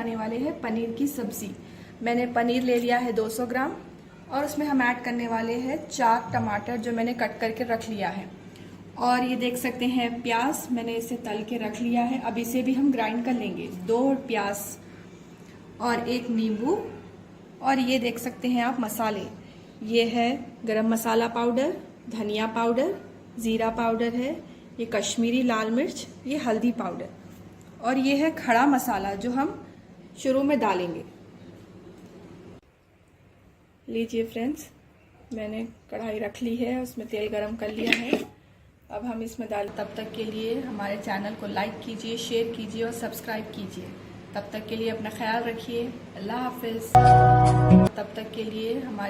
आने वाले हैं पनीर की सब्जी। मैंने पनीर ले लिया है 200 ग्राम और उसमें हम ऐड करने वाले हैं 4 टमाटर जो मैंने कट करके रख लिया है। और ये देख सकते हैं प्याज, मैंने इसे तल के रख लिया है। अब इसे भी हम ग्राइंड कर लेंगे। 2 प्याज और 1 नींबू। और ये देख सकते हैं आप मसाले, ये है गरम मसाला पाउडर, धनिया पाउडर, ज़ीरा पाउडर है, ये कश्मीरी लाल मिर्च, ये हल्दी पाउडर और ये है खड़ा मसाला जो हम शुरू में डालेंगे। लीजिए फ्रेंड्स, मैंने कढ़ाई रख ली है, उसमें तेल गरम कर लिया है। अब हम इसमें डाल। तब तक के लिए हमारे चैनल को लाइक कीजिए, शेयर कीजिए और सब्सक्राइब कीजिए। तब तक के लिए अपना ख्याल रखिए। अल्लाह हाफिज़। तब तक के लिए हमारे